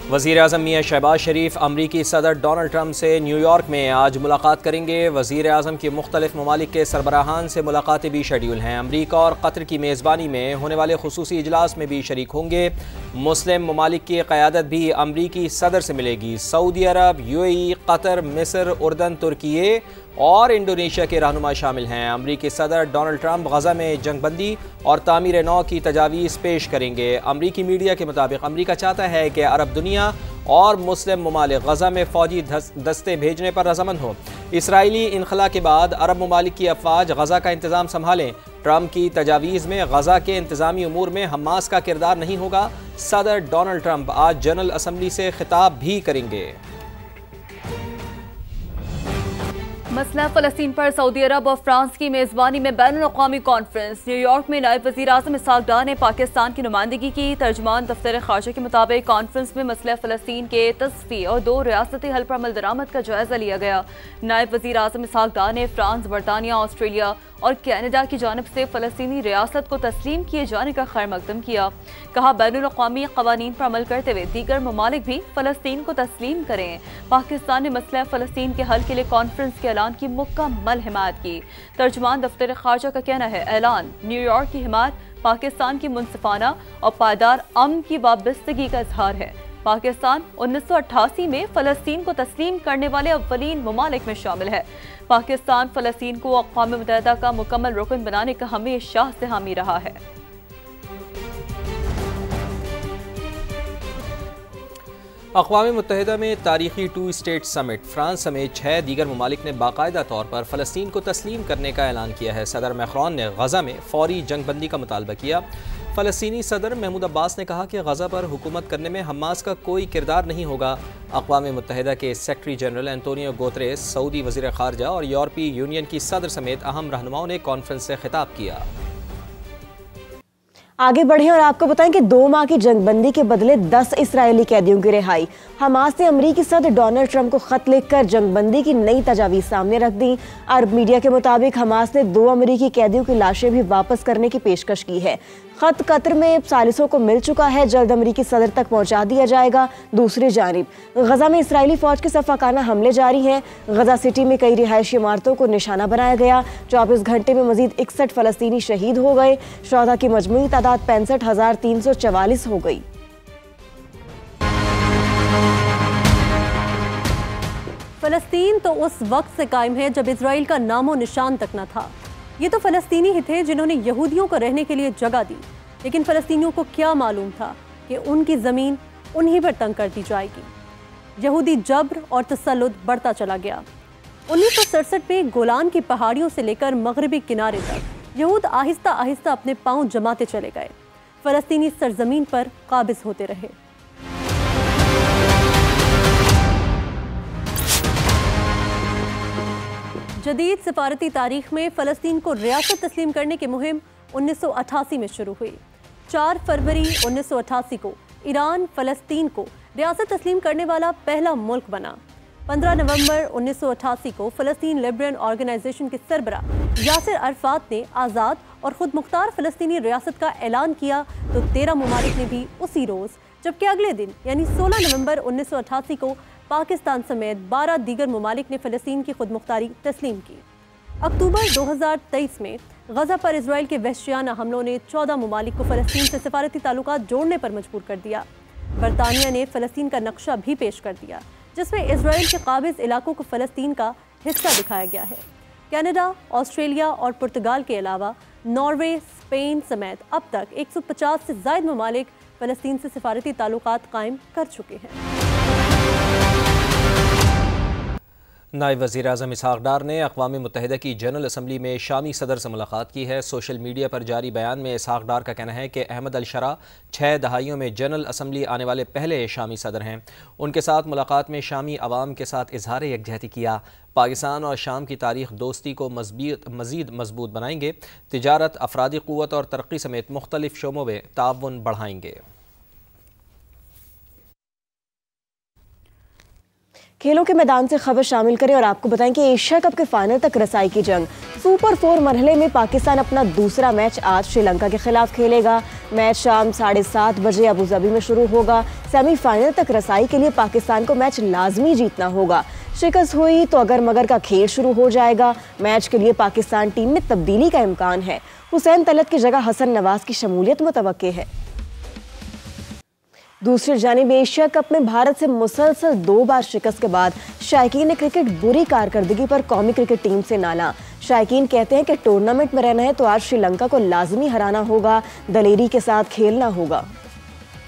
वज़ीर आज़म मियां शहबाज शरीफ अमरीकी सदर डोनाल्ड ट्रंप से न्यूयॉर्क में आज मुलाकात करेंगे। वज़ीर आज़म की मुख्तलिफ ममालिक के सरबराहान से मुलाकातें भी शेड्यूल हैं। अमरीका और कतर की मेज़बानी में होने वाले खुसूसी इजलास में भी शरीक होंगे। मुस्लिम ममालिक की क़यादत भी अमरीकी सदर से मिलेगी। सऊदी अरब, UAE, कतर, मिस्र, उर्दन, तुर्की और इंडोनेशिया के रहनुमा शामिल हैं। अमरीकी सदर डोनाल्ड ट्रंप गज़ा में जंगबंदी और तामीर नौ की तजावीज़ पेश करेंगे। अमरीकी मीडिया के मुताबिक अमरीका चाहता है कि अरब दुनिया और मुस्लिम ममालिक गज़ा में फ़ौजी दस्ते भेजने पर रज़ामंद हो। इसराइली इनखला के बाद अरब ममालिक की अफवाज गज़ा का इंतज़ाम संभालें। ट्रंप की तजावीज़ में गज़ा के इंतज़ामी अमूर में हमास का किरदार नहीं होगा। सदर डोनाल्ड ट्रंप आज जनरल असम्बली से खिताब भी करेंगे। मसला फ़लस्तीन पर सऊदी अरब और फ्रांस की मेज़बानी में बैनुल-अक़वामी कॉन्फ्रेंस। न्यूयॉर्क में नायब वज़ीर आज़म इसहाक़ डार ने पाकिस्तान की नुमाइंदगी की। तर्जुमान दफ्तर ख़ारजा के मुताबिक कॉन्फ्रेंस में मसला फ़लस्तीन के तस्फ़ी और 2 रियासती हल पर अमल दरामद का जायज़ा लिया गया। नायब वज़ीर आज़म इसहाक़ डार ने फ्रांस, बरतानिया, ऑस्ट्रेलिया और कनाडा की जानिब से फ़लस्तीनी रियासत को तस्लीम किए जाने का खैर मकदम किया। कहा, बैनुल-अक़वामी क़वानीन पर अमल करते हुए दीगर ममालिक भी फ़लस्तीन को तस्लीम करें। पाकिस्तान ने मसला फ़लस्तीन के हल के लिए कॉन्फ्रेंस के ऐलान की मुकम्मल हिमायत की। तर्जुमान दफ्तर ख़ारजा का कहना है, ऐलान न्यूयॉर्क की हिमायत पाकिस्तान की मुनसिफाना और पायदार अमन की वाबस्तगी का इजहार है। पाकिस्तान 1988 में फ़लस्तीन को तस्लीम करने वाले अव्वलीन ममालिक में शामिल है। पाकिस्तान फ़लस्तीन को अक़वाम मुत्तहिदा का मुकम्मल रुकन बनाने का हमेशा से हामी रहा है। अक़वाम मुत्तहिदा में तारीख़ी 2 स्टेट समिट। फ्रांस समेत 6 दीगर ममालिक ने बाकायदा तौर पर फ़लस्तीन को तस्लीम करने का ऐलान किया है। सदर मैक्रोन ने गज़ा में फ़ौरी जंगबंदी का मुतालबा किया। फ़लस्तीनी सदर महमूद अब्बास ने कहा कि गज़ा पर हुकूमत करने में हमास का कोई किरदार नहीं होगा। अक़वाम मुत्तहिदा के secretary general Antonio Guterres, Saudi वज़ीर ख़ारजा और यूरोपीय यूनियन की सदर समेत अहम रहनुमाओं ने कॉन्फ्रेंस से खिताब किया। आगे बढ़ें और आपको बताएं कि 2 माह की जंगबंदी के बदले 10 इस्राएली कैदियों की रिहाई। हमास ने अमरीकी सदर डोनाल्ड ट्रंप को खत लिखकर जंगबंदी की नई तजावीज़ सामने रख दी। अरब मीडिया के मुताबिक हमास ने 2 अमरीकी कैदियों की लाशें भी वापस करने की पेशकश की है। खत कतर में सालिसों को मिल चुका है, जल्द अमरीकी सदर तक पहुंचा दिया जाएगा। दूसरी जानिब गजा में इसराइली फौज के सफाकाना हमले जारी हैं। गजा सिटी में कई रिहायशी इमारतों को निशाना बनाया गया। 24 घंटे में मजीद 61 फ़लस्तीनी शहीद हो गए। शुहदा की मजमूई तादाद 65,344 हो गई। फ़लस्तीन तो उस वक्त से कायम है जब इसराइल का नामो निशान तक न था। ये तो फ़लस्तीनी ही थे जिन्होंने यहूदियों को रहने के लिए जगह दी, लेकिन फ़लस्तीनियों को क्या मालूम था कि उनकी ज़मीन उन्हीं पर तंग कर दी जाएगी। यहूदी जब्र और तसल्लुत बढ़ता चला गया। 1967 में गोलान की पहाड़ियों से लेकर मगरबी किनारे तक यहूद आहिस्ता आहिस्ता अपने पांव जमाते चले गए, फ़लस्तीनी सरजमीन पर काबिज होते रहे। जदीद सफारती तारीख में फ़लस्तीन को रियासत तस्लीम करने की मुहिम 1988 में शुरू हुई। 4 फरवरी 1988 को ईरान फ़लस्तीन को रियासत तस्लीम करने वाला पहला मुल्क बना। 15 नवंबर 1988 को फ़लस्तीन लिबरेशन ऑर्गेनाइजेशन के सरबरा यासिर अरफात ने आज़ाद और ख़ुद मुख्तार फ़लस्तीनी रियासत का ऐलान किया, तो 13 ममालिक ने भी उसी रोज़, जबकि अगले दिन यानी 16 नवंबर 1988 को पाकिस्तान समेत 12 दीगर ममालिक ने फ़लस्तीन की खुद मुख्तारी तस्लीम की। अक्टूबर 2023 में गज़ा पर इसराइल के वहशियाना हमलों ने 14 ममालिक को फ़लस्तीन से सफारती ताल्लुकात जोड़ने पर मजबूर कर दिया। बरतानिया ने फ़लस्तीन का नक्शा भी पेश कर दिया, जिसमें इसराइल के काबिज इलाकों को फ़लस्तीन का हिस्सा दिखाया गया है। कनाडा, ऑस्ट्रेलिया और पुर्तगाल के अलावा नॉर्वे, स्पेन समेत अब तक 150 से ज़ायद ममालिक फ़लस्तीन से सफारती ताल्लुकात कायम कर चुके हैं। नायब वज़ीर आज़म इसहाक़ डार ने अक़वाम मुत्तहिदा की जनरल असम्बली में शामी सदर से मुलाकात की है। सोशल मीडिया पर जारी बयान में इसहाक़ डार का कहना है कि अहमद अल-शरा 6 दहाइयों में जनरल असम्बली आने वाले पहले शामी सदर हैं। उनके साथ मुलाकात में शामी अवाम के साथ इजहार यकजहती किया। पाकिस्तान और शाम की तारीख दोस्ती को मज़ीद मजबूत बनाएंगे। तिजारत, अफरादी क़ुव्वत और तरक्की समेत मुख्तलिफ शोबों में ताउन बढ़ाएंगे। खेलों के मैदान से खबर शामिल करें और आपको बताएं कि एशिया कप के फाइनल तक रसाई की जंग सुपर 4 मरहले में पाकिस्तान अपना दूसरा मैच आज श्रीलंका के खिलाफ खेलेगा। मैच शाम 7:30 बजे अबू धाबी में शुरू होगा। सेमीफाइनल तक रसाई के लिए पाकिस्तान को मैच लाजमी जीतना होगा। शिकस्त हुई तो अगर मगर का खेल शुरू हो जाएगा। मैच के लिए पाकिस्तान टीम में तब्दीली का इम्कान है। हुसैन तलत की जगह हसन नवाज की शमूलियत मुतवक्के है। दूसरी जानिब एशिया कप में भारत से मुसलसल 2 बार शिकस्त के बाद शायकीन ने क्रिकेट बुरी कारकर्दगी पर कौमी क्रिकेट टीम से नाला। शायकीन कहते हैं कि टूर्नामेंट में रहना है तो आज श्रीलंका को लाजमी हराना होगा, दलेरी के साथ खेलना होगा।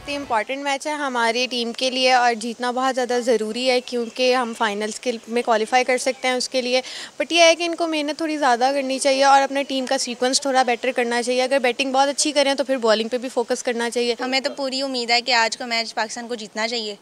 इम्पॉर्टेंट मैच है हमारी टीम के लिए और जीतना बहुत ज़्यादा ज़रूरी है क्योंकि हम फाइनल्स के में क्वालिफाई कर सकते हैं उसके लिए। बट यह है कि इनको मेहनत थोड़ी ज़्यादा करनी चाहिए और अपने टीम का सीक्वेंस थोड़ा बेटर करना चाहिए। अगर बैटिंग बहुत अच्छी करें तो फिर बॉलिंग पे भी फोकस करना चाहिए। हमें तो पूरी उम्मीद है कि आज का मैच पाकिस्तान को जीतना चाहिए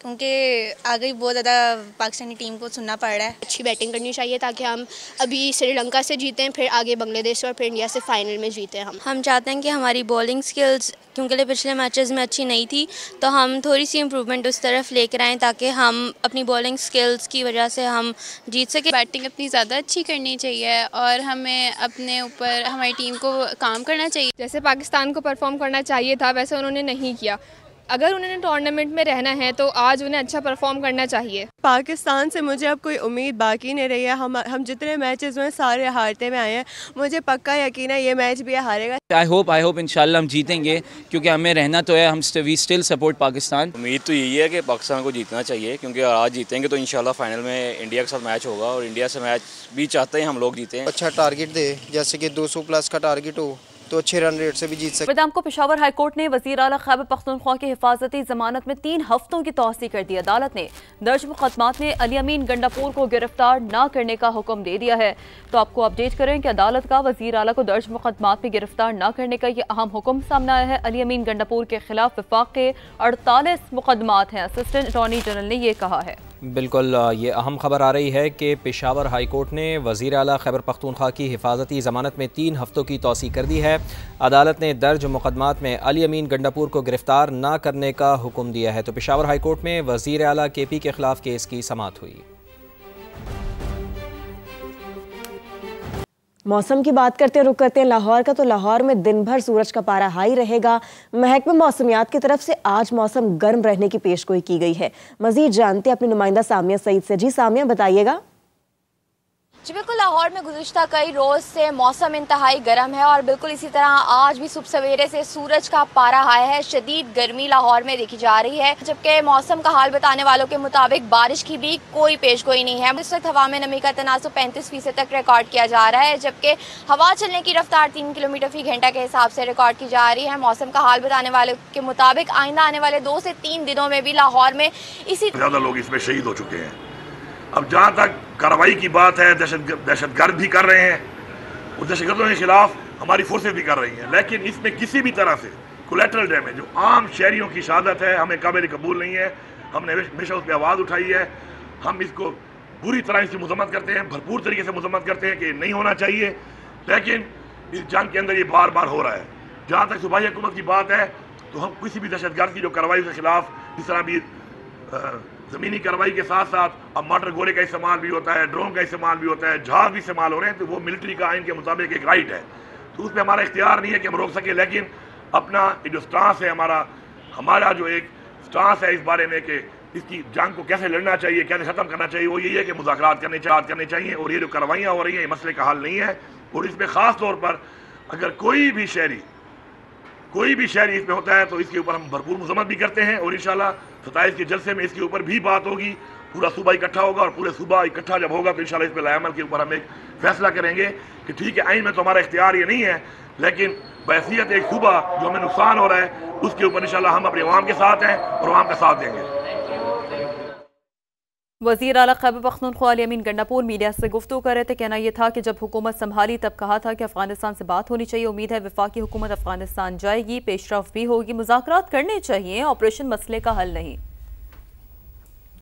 क्योंकि आगे बहुत ज़्यादा पाकिस्तानी टीम को सुनना पड़ रहा है। अच्छी बैटिंग करनी चाहिए ताकि हम अभी श्रीलंका से जीतें, फिर आगे बांग्लादेश और फिर इंडिया से फाइनल में जीतें। हम चाहते हैं कि हमारी बॉलिंग स्किल्स क्योंकि पिछले मैचेस में अच्छी नहीं थी तो हम थोड़ी सी इम्प्रूवमेंट उस तरफ लेकर आएँ ताकि हम अपनी बॉलिंग स्किल्स की वजह से हम जीत सकें। बैटिंग अपनी ज़्यादा अच्छी करनी चाहिए और हमें अपने ऊपर हमारी टीम को काम करना चाहिए। जैसे पाकिस्तान को परफॉर्म करना चाहिए था वैसे उन्होंने नहीं किया। अगर उन्होंने टूर्नामेंट में रहना है तो आज उन्हें अच्छा परफॉर्म करना चाहिए। पाकिस्तान से मुझे अब कोई उम्मीद बाकी नहीं रही है। हम जितने मैचेस हुए सारे हारते हुए आए हैं। मुझे पक्का यकीन है ये मैच भी हारेगा। आई होप इंशाल्लाह हम जीतेंगे क्योंकि हमें रहना तो है। We still support Pakistan. उम्मीद तो यही है कि पाकिस्तान को जीतना चाहिए क्योंकि आज जीतेंगे तो इंशाल्लाह फाइनल में इंडिया के साथ मैच होगा और इंडिया से मैच भी चाहते हैं हम लोग जीतें। अच्छा टारगेट दे, जैसे कि 200 प्लस का टारगेट हो तो अच्छे रन रेट से भी जीत सकते। बदाम को पेशावर हाई कोर्ट ने वज़ीर आला खैबर पख्तूनख्वा की हिफाजती जमानत में 3 हफ्तों की तौसी कर दी। अदालत ने दर्ज मुकदमात में अली अमीन गंडापुर को गिरफ्तार न करने का हुक्म दे दिया है। तो आपको अपडेट करें कि अदालत का वज़ीर आला को दर्ज मुकदमात में गिरफ्तार न करने का ये अहम हुक्म सामने आया है। अली अमीन गंडापुर के खिलाफ विफाक के 48 मुकदमात हैं। असिस्टेंट अटॉर्नी जनरल ने यह कहा है। बिल्कुल, ये अहम खबर आ रही है कि पेशावर हाई कोर्ट ने वज़ीर आला खैबर पख्तूनख्वा की हिफाजती ज़मानत में 3 हफ्तों की तौसी कर दी है। अदालत ने दर्ज मुकदमात में अली अमीन गंडापुर को गिरफ्तार न करने का हुक्म दिया है। तो पेशावर हाई कोर्ट में वज़ीर आला KP के खिलाफ केस की समाअत हुई। मौसम की बात करते हैं, रुक करते हैं लाहौर का। तो लाहौर में दिन भर सूरज का पारा हाई रहेगा। महकमा मौसमियात की तरफ से आज मौसम गर्म रहने की पेशगोई की गई है। मजीद जानते हैं अपनी नुमाइंदा सामिया सईद से। जी सामिया, बताइएगा। जी बिल्कुल, लाहौर में गुज़िश्ता कई रोज़ से मौसम इंतहाई गर्म है और बिल्कुल इसी तरह आज भी सुबह सवेरे से सूरज का पारा हाई है। शदीद गर्मी लाहौर में देखी जा रही है, जबकि मौसम का हाल बताने वालों के मुताबिक बारिश की भी कोई पेशगोई नहीं है। इस वक्त हवा में नमी का तनासुब 35% तक रिकॉर्ड किया जा रहा है, जबकि हवा चलने की रफ्तार 3 किलोमीटर फी घंटा के हिसाब से रिकॉर्ड की जा रही है। मौसम का हाल बताने वालों के मुताबिक आइंदा आने वाले 2 से 3 दिनों में भी लाहौर में इसी ज़्यादा लोग इसमें शहीद हो चुके हैं। अब जहाँ तक कार्रवाई की बात है, दहशतगर्द भी कर रहे हैं और दहशतगर्दों के खिलाफ हमारी फोर्सेज भी कर रही हैं, लेकिन इसमें किसी भी तरह से कोलैटरल डैमेज जो आम शहरियों की शहादत है हमें काबिल कबूल नहीं है। हमने हमेशा उस पर आवाज़ उठाई है। हम इसको बुरी तरह से मजम्मत करते हैं, भरपूर तरीके से मजम्मत करते हैं कि नहीं होना चाहिए, लेकिन इस जंग के अंदर ये बार बार हो रहा है। जहाँ तक सूबाई हुकूमत की बात है तो हम किसी भी दहशतगर्द की जो कार्रवाई के खिलाफ जिस तरह भी ज़मीनी कार्रवाई के साथ साथ अब मोटर गोले का इस्तेमाल भी होता है, ड्रोन का इस्तेमाल भी होता है, जहाज भी इस्तेमाल हो रहे हैं, तो वो मिलिट्री का आइन के मुताबिक एक राइट है। तो उसमें हमारा इख्तियार नहीं है कि हम रोक सके, लेकिन अपना जो स्टांस है हमारा जो एक स्टांस है इस बारे में कि इसकी जंग को कैसे लड़ना चाहिए, कैसे ख़त्म करना चाहिए, वो यही है कि मुज़ाकरात करने चाहिए। और ये जो कार्रवाइयाँ हो रही हैं ये मसले का हल नहीं है। और इसमें ख़ास तौर पर अगर कोई भी शहरी इसमें होता है तो इसके ऊपर हम भरपूर मजम्मत भी करते हैं और इंशाल्लाह 27 के जलसे में इसके ऊपर भी बात होगी। पूरा सूबा इकट्ठा होगा और पूरे सूबा इकट्ठा जब होगा तो इंशाल्लाह इस पर लाएअमल के ऊपर हम एक फैसला करेंगे कि ठीक है, आइन में तो हमारा इख्तियार ये नहीं है, लेकिन बहैसियत एक सूबा जो हमें नुकसान हो रहा है उसके ऊपर इंशाल्लाह हम अपने अवाम के साथ हैं और अवाम का साथ देंगे। वज़ीर आला खैबर पख्तूनख्वा अली अमीन गंडापुर मीडिया से गुफ्तगू कर रहे थे। कहना यह था कि जब हुकूमत संभाली तब कहा था कि अफगानिस्तान से बात होनी चाहिए। उम्मीद है वफाकी हुकूमत अफगानिस्तान जाएगी, पेशरफ भी होगी। मुज़ाकरात करने चाहिए, ऑपरेशन मसले का हल नहीं।